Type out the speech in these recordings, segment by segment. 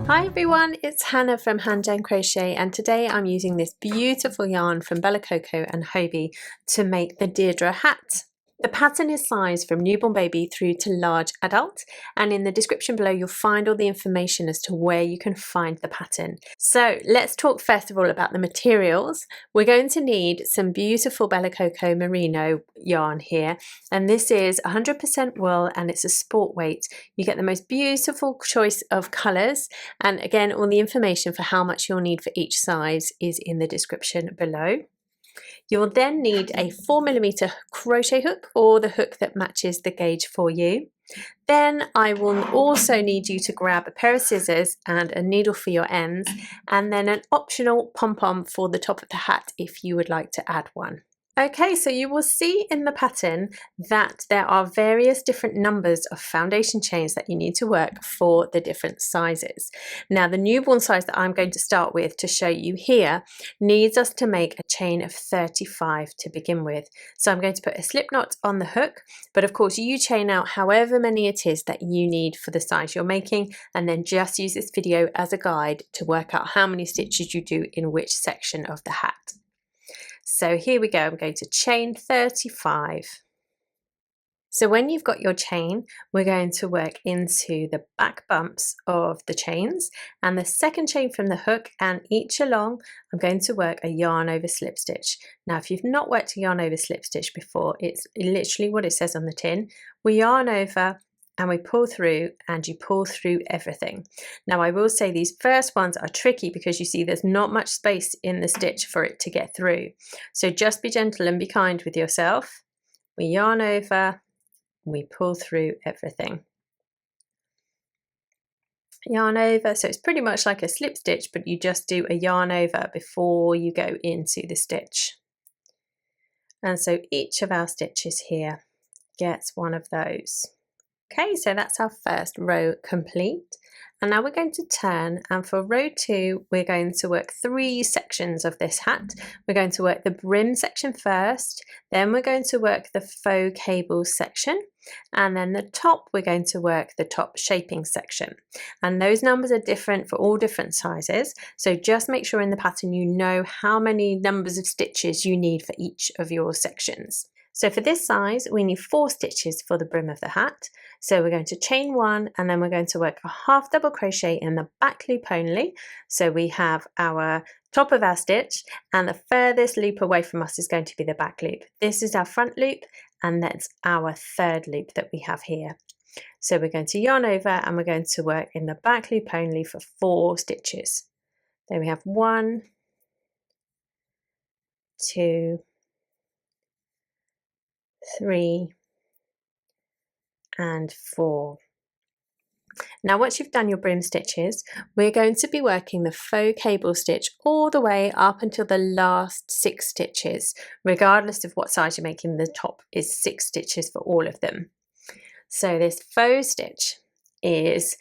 Hi everyone, it's Hannah from Hand Jam Crochet, and today I'm using this beautiful yarn from Coco and Hobbii to make the Deidra hat. The pattern is sized from newborn baby through to large adult, and in the description below you'll find all the information as to where you can find the pattern. So let's talk first of all about the materials. We're going to need some beautiful Coco Merino yarn here, and this is 100% wool and it's a sport weight. You get the most beautiful choice of colours, and again all the information for how much you'll need for each size is in the description below. You will then need a 4mm crochet hook or the hook that matches the gauge for you. Then I will also need you to grab a pair of scissors and a needle for your ends, and then an optional pom-pom for the top of the hat if you would like to add one. Okay, so you will see in the pattern that there are various different numbers of foundation chains that you need to work for the different sizes. Now the newborn size that I'm going to start with to show you here needs us to make a chain of 35 to begin with. So I'm going to put a slip knot on the hook, but of course you chain out however many it is that you need for the size you're making, and then just use this video as a guide to work out how many stitches you do in which section of the hat. So here we go, I'm going to chain 35. So when you've got your chain, we're going to work into the back bumps of the chains and the second chain from the hook, and each along I'm going to work a yarn over slip stitch. Now if you've not worked a yarn over slip stitch before, it's literally what it says on the tin. We yarn over and we pull through, and you pull through everything. Now I will say these first ones are tricky because you see there's not much space in the stitch for it to get through. So just be gentle and be kind with yourself. We yarn over, we pull through everything. Yarn over, so it's pretty much like a slip stitch, but you just do a yarn over before you go into the stitch. And so each of our stitches here gets one of those. Okay, so that's our first row complete. And now we're going to turn, and for row 2 we're going to work 3 sections of this hat. We're going to work the brim section first, then we're going to work the faux cable section, and then the top we're going to work the top shaping section. And those numbers are different for all different sizes, so just make sure in the pattern you know how many numbers of stitches you need for each of your sections. So for this size we need 4 stitches for the brim of the hat. So we're going to chain 1, and then we're going to work a half double crochet in the back loop only. So we have our top of our stitch, and the furthest loop away from us is going to be the back loop. This is our front loop, and that's our third loop that we have here. So we're going to yarn over and we're going to work in the back loop only for 4 stitches. Then we have 1, 2, 3 and 4. Now once you've done your brim stitches, we're going to be working the faux cable stitch all the way up until the last 6 stitches. Regardless of what size you're making, the top is 6 stitches for all of them. So this faux stitch is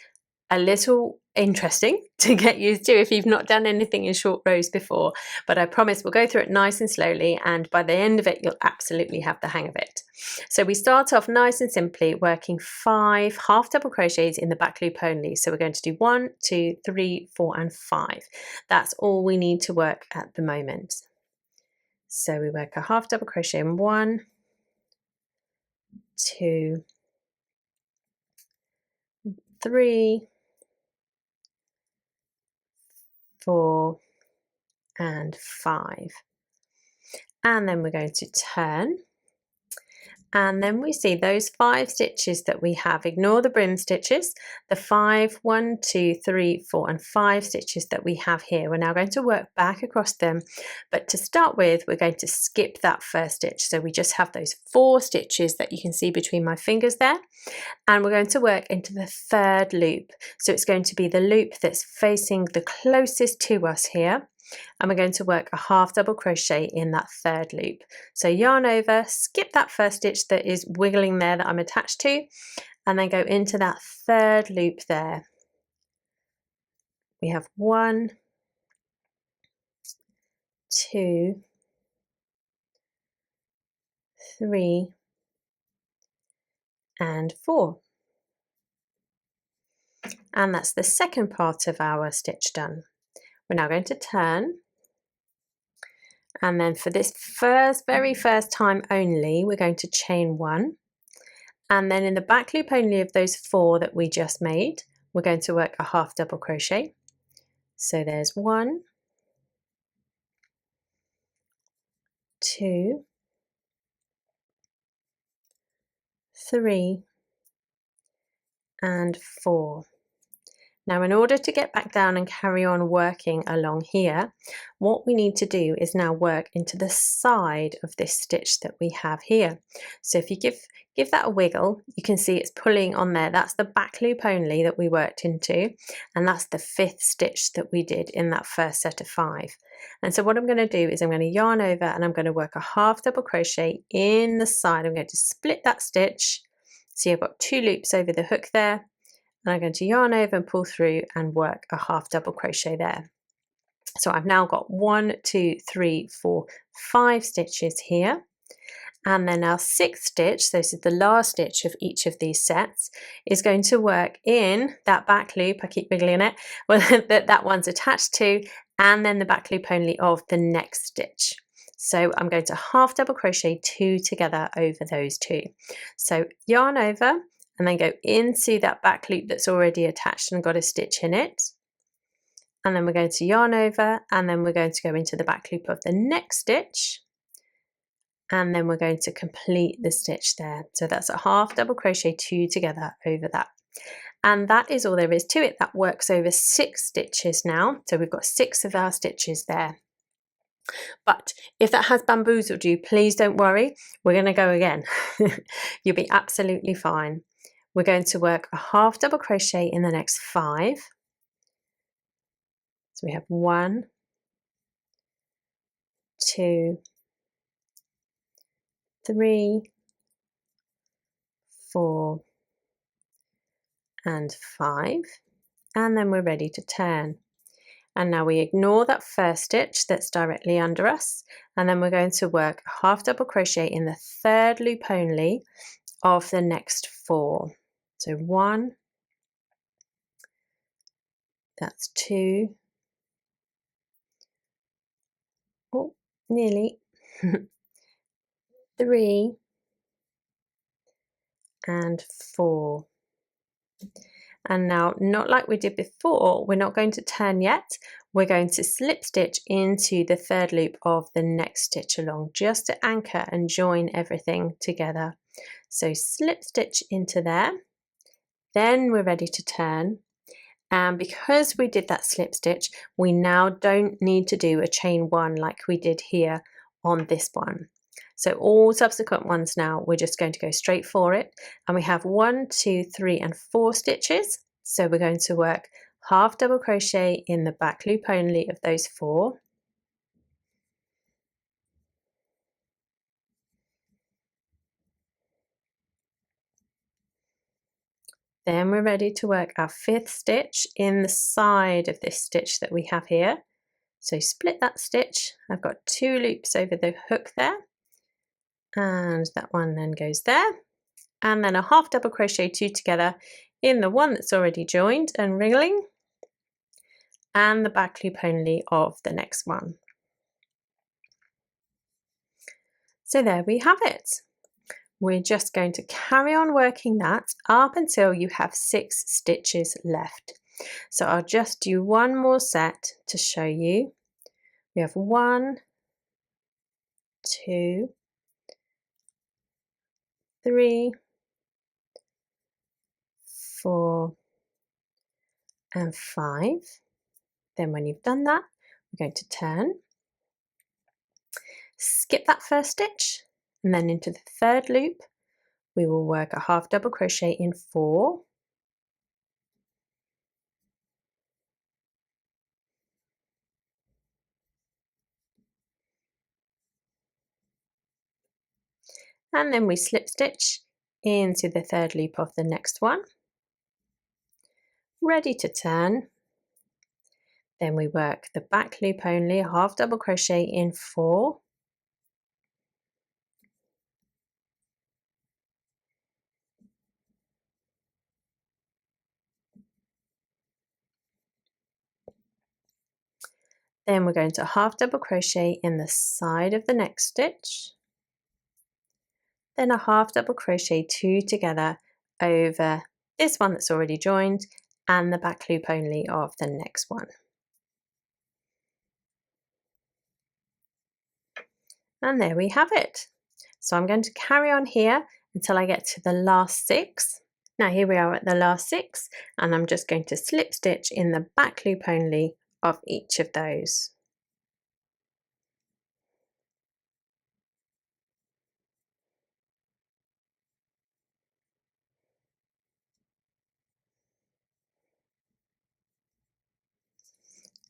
a little interesting to get used to if you've not done anything in short rows before, but I promise we'll go through it nice and slowly, and by the end of it you'll absolutely have the hang of it. So we start off nice and simply working 5 half double crochets in the back loop only. So we're going to do 1, 2, 3, 4 and 5. That's all we need to work at the moment. So we work a half double crochet in 1, 2, 3, 4 and 5, and then we're going to turn, and then we see those 5 stitches that we have. Ignore the brim stitches. The 5, 1, 2, 3, 4 and 5 stitches that we have here, we're now going to work back across them, but to start with we're going to skip that first stitch. So we just have those 4 stitches that you can see between my fingers there, and we're going to work into the third loop. So it's going to be the loop that's facing the closest to us here, and we're going to work a half double crochet in that third loop. So yarn over, skip that first stitch that is wiggling there that I'm attached to, and then go into that third loop there. We have 1, 2, 3 and 4. And that's the second part of our stitch done. We're now going to turn, and then for this very first time only, we're going to chain 1, and then in the back loop only of those 4 that we just made, we're going to work a half double crochet. So there's 1, 2, 3, and 4. Now, in order to get back down and carry on working along here, what we need to do is now work into the side of this stitch that we have here. So if you give that a wiggle, you can see it's pulling on there. That's the back loop only that we worked into, and that's the 5th stitch that we did in that first set of 5. And so what I'm going to do is I'm going to yarn over and I'm going to work a half double crochet in the side. I'm going to split that stitch. See, I've got 2 loops over the hook there. And I'm going to yarn over and pull through and work a half double crochet there. So I've now got 1, 2, 3, 4, 5 stitches here. And then our 6th stitch, so this is the last stitch of each of these sets, is going to work in that back loop. I keep wiggling it, well, that one's attached to, and then the back loop only of the next stitch. So I'm going to half double crochet 2 together over those 2. So yarn over, and then go into that back loop that's already attached and got a stitch in it. And then we're going to yarn over, and then we're going to go into the back loop of the next stitch. And then we're going to complete the stitch there. So that's a half double crochet 2 together over that. And that is all there is to it. That works over 6 stitches now. So we've got 6 of our stitches there. But if that has bamboozled you, please don't worry. We're going to go again. You'll be absolutely fine. We're going to work a half double crochet in the next 5. So we have 1, 2, 3, 4, and 5. And then we're ready to turn. And now we ignore that first stitch that's directly under us, and then we're going to work a half double crochet in the 3rd loop only of the next 4. So 1, that's 2, oh, nearly, 3, and 4. And now, not like we did before, we're not going to turn yet. We're going to slip stitch into the 3rd loop of the next stitch along, just to anchor and join everything together. So slip stitch into there, then we're ready to turn. And because we did that slip stitch, we now don't need to do a chain 1 like we did here on this one. So all subsequent ones now, we're just going to go straight for it. And we have 1, 2, 3, and 4 stitches. So we're going to work half double crochet in the back loop only of those 4. Then we're ready to work our 5th stitch in the side of this stitch that we have here. So split that stitch. I've got 2 loops over the hook there. And that one then goes there, and then a half double crochet 2 together in the one that's already joined and wriggling, and the back loop only of the next one. So there we have it. We're just going to carry on working that up until you have 6 stitches left. So I'll just do one more set to show you. We have 1, 2, 3, 4, and 5. Then when you've done that, we're going to turn, skip that first stitch, and then into the 3rd loop, we will work a half double crochet in 4, and then we slip stitch into the 3rd loop of the next one, ready to turn. Then we work the back loop only, a half double crochet in 4, Then we're going to half double crochet in the side of the next stitch, then a half double crochet 2 together over this one that's already joined and the back loop only of the next one. And there we have it. So I'm going to carry on here until I get to the last 6. Now here we are at the last 6, and I'm just going to slip stitch in the back loop only of each of those.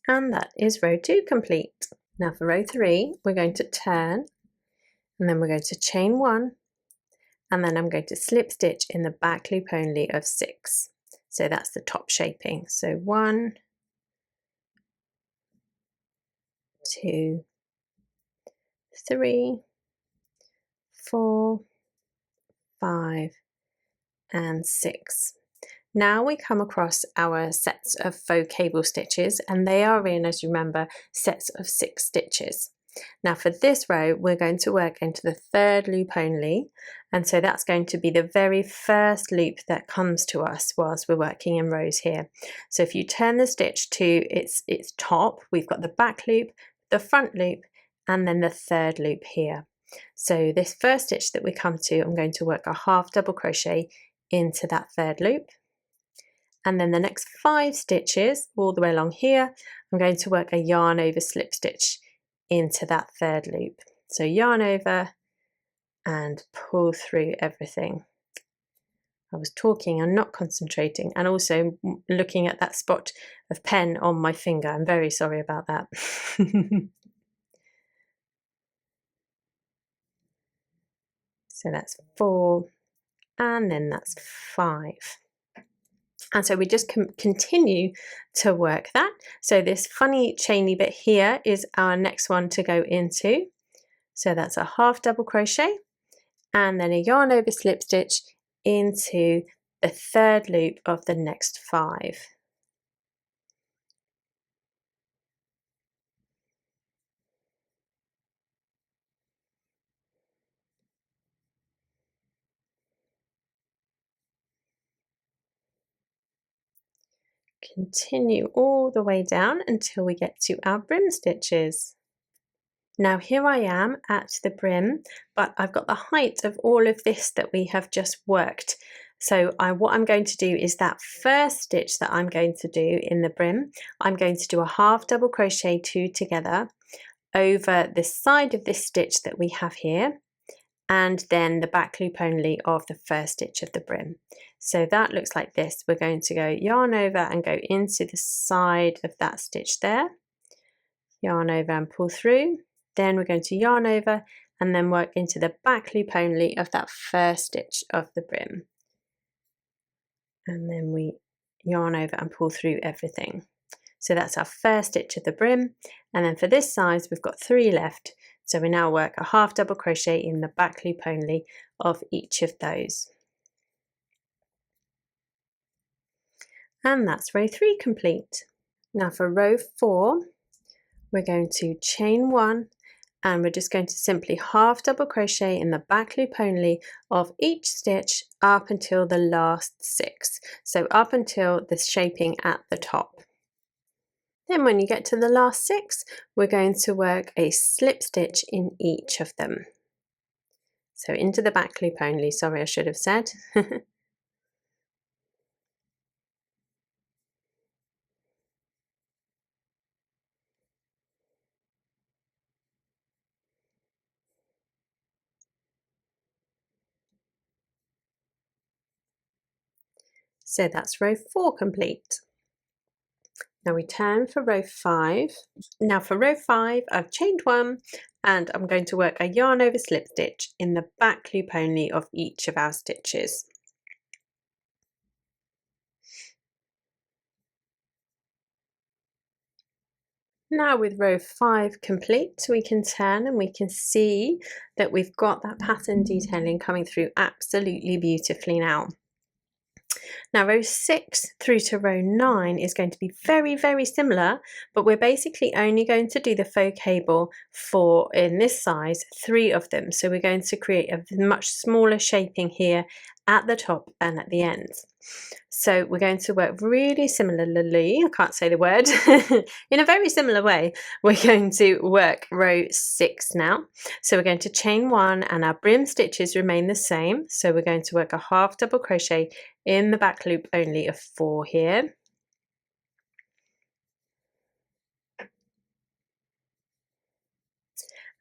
And that is row 2 complete. Now for row 3, we're going to turn, and then we're going to chain 1, and then I'm going to slip stitch in the back loop only of 6. So that's the top shaping. So 1, 2, 3, 4, 5, and 6. Now we come across our sets of faux cable stitches, and they are in, as you remember, sets of 6 stitches. Now for this row, we're going to work into the 3rd loop only, and so that's going to be the very first loop that comes to us whilst we're working in rows here. So if you turn the stitch to its top, we've got the back loop, the front loop, and then the 3rd loop here. So this first stitch that we come to, I'm going to work a half double crochet into that 3rd loop. And then the next 5 stitches all the way along here, I'm going to work a yarn over slip stitch into that 3rd loop. So yarn over and pull through everything. I was talking and not concentrating, and also looking at that spot of pen on my finger. I'm very sorry about that. So that's 4, and then that's 5. And so we just continue to work that. So this funny chainy bit here is our next one to go into. So that's a half double crochet and then a yarn over slip stitch into the 3rd loop of the next 5. Continue all the way down until we get to our brim stitches. Now here I am at the brim, but I've got the height of all of this that we have just worked. So what I'm going to do is that first stitch that I'm going to do in the brim, I'm going to do a half double crochet 2 together over the side of this stitch that we have here, and then the back loop only of the first stitch of the brim. So that looks like this. We're going to go yarn over and go into the side of that stitch there, yarn over and pull through. Then we're going to yarn over and then work into the back loop only of that first stitch of the brim. And then we yarn over and pull through everything. So that's our first stitch of the brim. And then for this size, we've got 3 left. So we now work a half double crochet in the back loop only of each of those. And that's row 3 complete. Now for row 4, we're going to chain 1, and we're just going to simply half double crochet in the back loop only of each stitch up until the last 6. So up until the shaping at the top. Then when you get to the last 6, we're going to work a slip stitch in each of them. So into the back loop only, sorry I should have said. So that's row 4 complete. Now we turn for row 5. Now for row 5, I've chained 1 and I'm going to work a yarn over slip stitch in the back loop only of each of our stitches. Now with row 5 complete, we can turn and we can see that we've got that pattern detailing coming through absolutely beautifully now. Now row 6 through to row 9 is going to be very, very similar, but we're basically only going to do the faux cable for, in this size, 3 of them. So we're going to create a much smaller shaping here at the top and at the ends. So we're going to work really similarly, I can't say the word, in a very similar way. We're going to work row 6 now. So we're going to chain 1 and our brim stitches remain the same. So we're going to work a half double crochet in the back loop only of 4 here.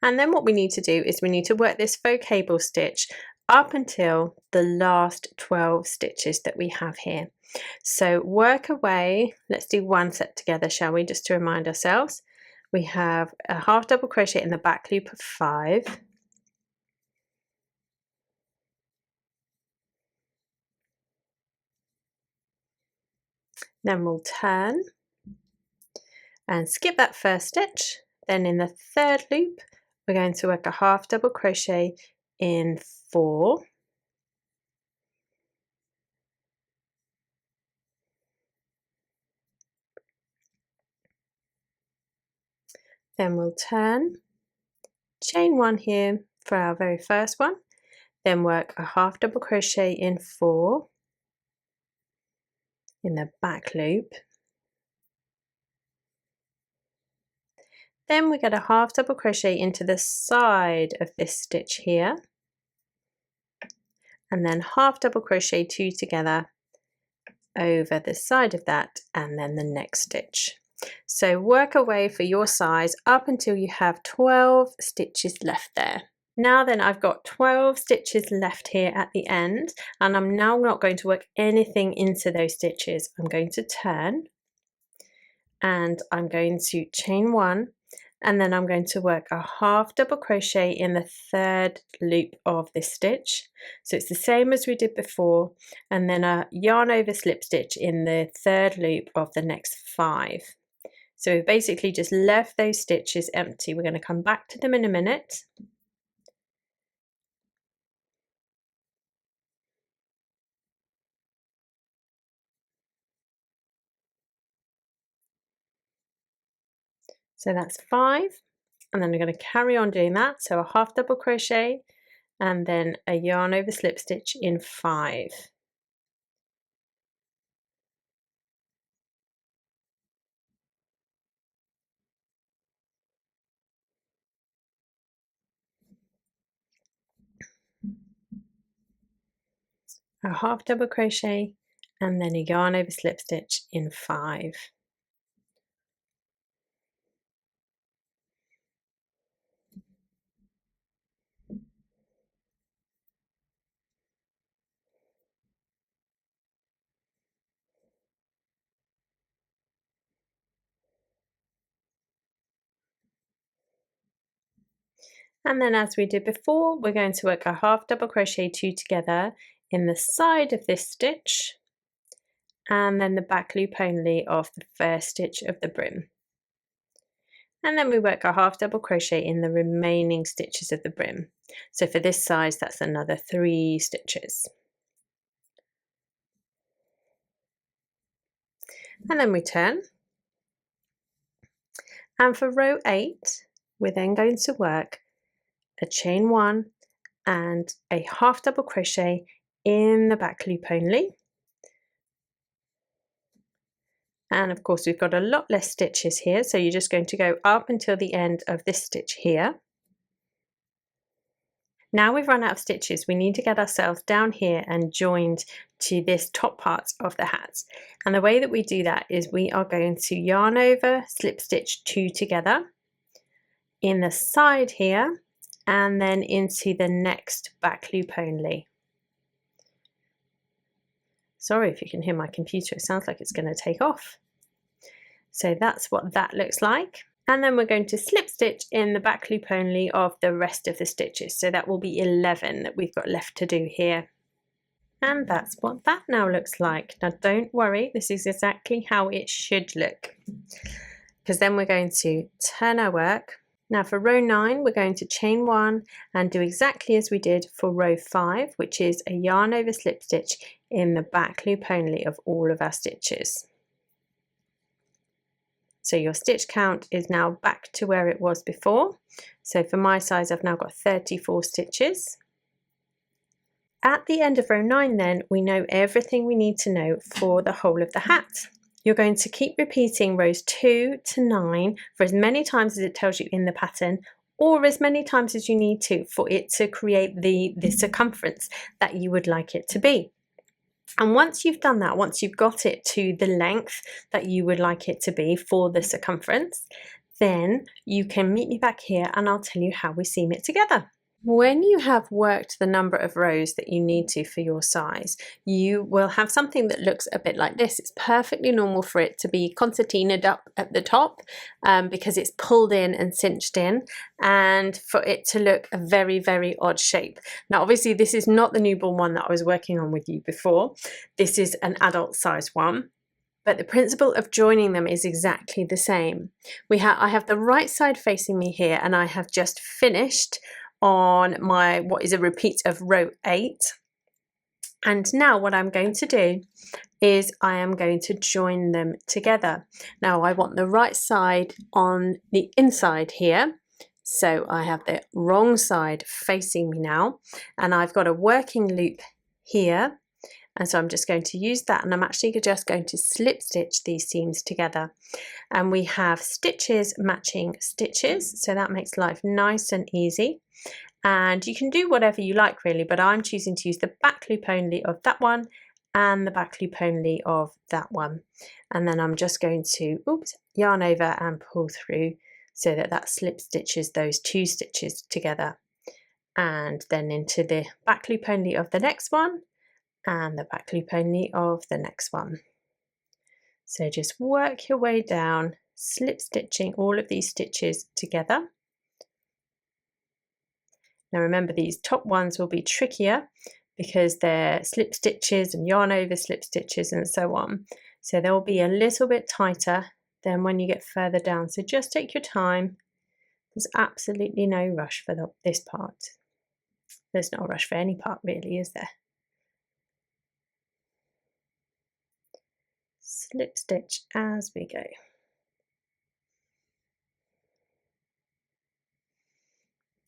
And then what we need to do is we need to work this faux cable stitch up until the last 12 stitches that we have here. So work away. Let's do one set together, shall we, just to remind ourselves. We have a half double crochet in the back loop of 5. Then we'll turn and skip that first stitch. Then in the third loop, we're going to work a half double crochet in 4. Then we'll turn, chain 1 here for our very first one, then work a half double crochet in 4 in the back loop. Then we get a half double crochet into the side of this stitch here, and then half double crochet 2 together over the side of that, and then the next stitch. So work away for your size up until you have 12 stitches left there. Now then, I've got 12 stitches left here at the end, and I'm now not going to work anything into those stitches. I'm going to turn and I'm going to chain 1, and then I'm going to work a half double crochet in the third loop of this stitch. So it's the same as we did before, and then a yarn over slip stitch in the third loop of the next 5. So we've basically just left those stitches empty. We're going to come back to them in a minute. So that's 5, and then we're going to carry on doing that. So a half double crochet and then a yarn over slip stitch in 5. A half double crochet and then a yarn over slip stitch in 5. And then as we did before, we're going to work a half double crochet 2 together in the side of this stitch, and then the back loop only of the first stitch of the brim. And then we work a half double crochet in the remaining stitches of the brim. So for this size, that's another 3 stitches. And then we turn. And for row 8, we're then going to work a chain 1 and a half double crochet in the back loop only. And of course we've got a lot less stitches here, so you're just going to go up until the end of this stitch here. Now we've run out of stitches, we need to get ourselves down here and joined to this top part of the hat. And the way that we do that is we are going to yarn over, slip stitch 2 together in the side here, and then into the next back loop only. Sorry if you can hear my computer, it sounds like it's going to take off. So that's what that looks like. And then we're going to slip stitch in the back loop only of the rest of the stitches. So that will be 11 that we've got left to do here. And that's what that now looks like. Now don't worry, this is exactly how it should look. Because then we're going to turn our work Now for row 9 we're going to chain 1 and do exactly as we did for row 5, which is a yarn over slip stitch in the back loop only of all of our stitches. So your stitch count is now back to where it was before. So for my size I've now got 34 stitches. At the end of row 9 then we know everything we need to know for the whole of the hat. You're going to keep repeating rows 2 to 9 for as many times as it tells you in the pattern, or as many times as you need to for it to create the circumference that you would like it to be. And once you've done that, once you've got it to the length that you would like it to be for the circumference, then you can meet me back here and I'll tell you how we seam it together. When you have worked the number of rows that you need to for your size, you will have something that looks a bit like this. It's perfectly normal for it to be concertinaed up at the top because it's pulled in and cinched in, and for it to look a very, very odd shape. Now, obviously, this is not the newborn one that I was working on with you before. This is an adult size one. But the principle of joining them is exactly the same. I have the right side facing me here, and I have just finished on my what is a repeat of row 8, and now what I'm going to do is I am going to join them together. Now I want the right side on the inside here, so I have the wrong side facing me now, and I've got a working loop here, and so I'm just going to use that, and I'm actually just going to slip stitch these seams together. And we have stitches matching stitches, so that makes life nice and easy. And you can do whatever you like really, but I'm choosing to use the back loop only of that one and the back loop only of that one. And then I'm just going to yarn over and pull through so that that slip stitches those 2 stitches together, and then into the back loop only of the next one and the back loop only of the next one. So just work your way down, slip stitching all of these stitches together. Now remember, these top ones will be trickier because they're slip stitches and yarn over slip stitches and so on. So they'll be a little bit tighter than when you get further down. So just take your time. There's absolutely no rush for this part. There's no rush for any part really, is there? Slip stitch as we go.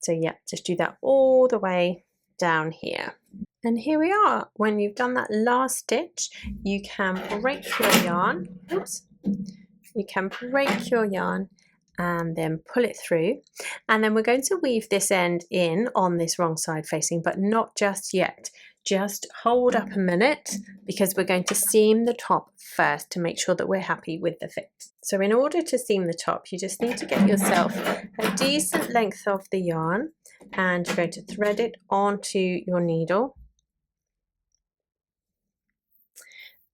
So yeah, just do that all the way down here. And here we are. When you've done that last stitch, you can break your yarn. Oops. You can break your yarn and then pull it through. And then we're going to weave this end in on this wrong side facing, but not just yet. Just hold up a minute because we're going to seam the top first to make sure that we're happy with the fit. So in order to seam the top, you just need to get yourself a decent length of the yarn, and you're going to thread it onto your needle.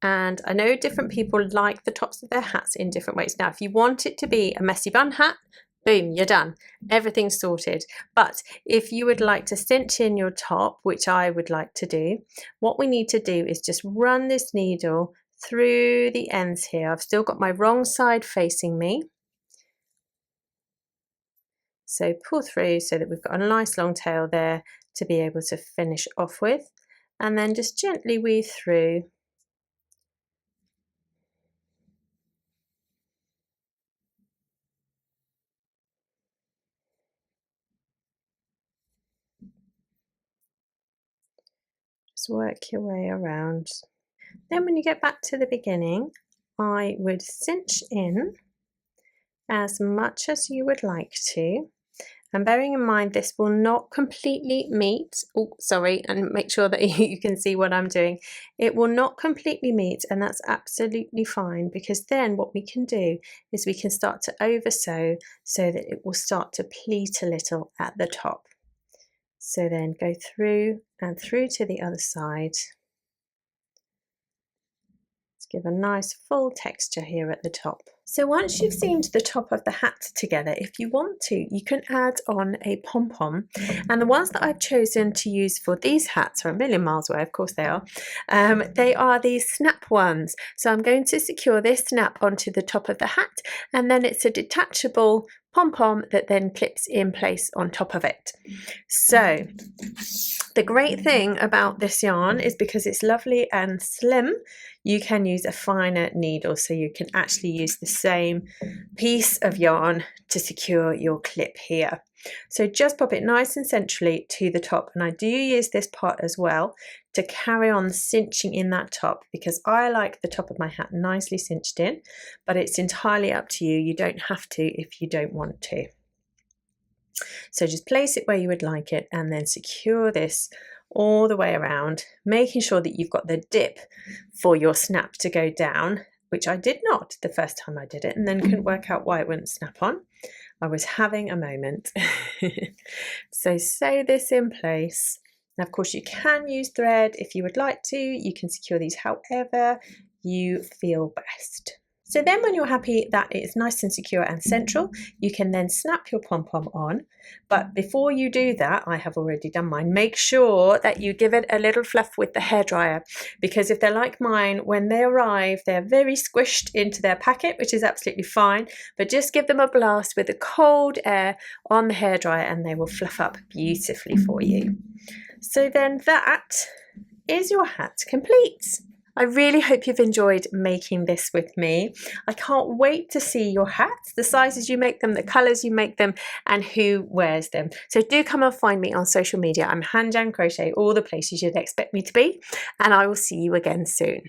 And I know different people like the tops of their hats in different ways. Now, if you want it to be a messy bun hat, boom, you're done. Everything's sorted. But if you would like to cinch in your top, which I would like to do, what we need to do is just run this needle through the ends here. I've still got my wrong side facing me. So pull through so that we've got a nice long tail there to be able to finish off with. And then just gently weave through. Just work your way around. Then when you get back to the beginning, I would cinch in as much as you would like to. And bearing in mind this will not completely meet, and make sure that you can see what I'm doing. It will not completely meet, and that's absolutely fine, because then what we can do is we can start to over sew so that it will start to pleat a little at the top. So then go through and through to the other side. Let's give a nice full texture here at the top. So once you've seamed the top of the hat together, if you want to, you can add on a pom-pom. And the ones that I've chosen to use for these hats are a million miles away, of course they are. They are these snap ones. So I'm going to secure this snap onto the top of the hat, and then it's a detachable pom-pom that then clips in place on top of it. So the great thing about this yarn is because it's lovely and slim, you can use a finer needle, so you can actually use the same piece of yarn to secure your clip here. So just pop it nice and centrally to the top, and I do use this part as well to carry on cinching in that top, because I like the top of my hat nicely cinched in, but it's entirely up to you. You don't have to if you don't want to. So just place it where you would like it and then secure this all the way around, making sure that you've got the dip for your snap to go down, which I did not the first time I did it, and then couldn't work out why it wouldn't snap on. I was having a moment. So sew this in place. Now, of course, you can use thread if you would like to. You can secure these however you feel best. So then when you're happy that it's nice and secure and central, you can then snap your pom-pom on. But before you do that, I have already done mine, make sure that you give it a little fluff with the hairdryer, because if they're like mine, when they arrive, they're very squished into their packet, which is absolutely fine, but just give them a blast with the cold air on the hairdryer and they will fluff up beautifully for you. So then that is your hat complete. I really hope you've enjoyed making this with me. I can't wait to see your hats, the sizes you make them, the colours you make them, and who wears them. So do come and find me on social media. I'm Hand Jam Crochet, all the places you'd expect me to be, and I will see you again soon.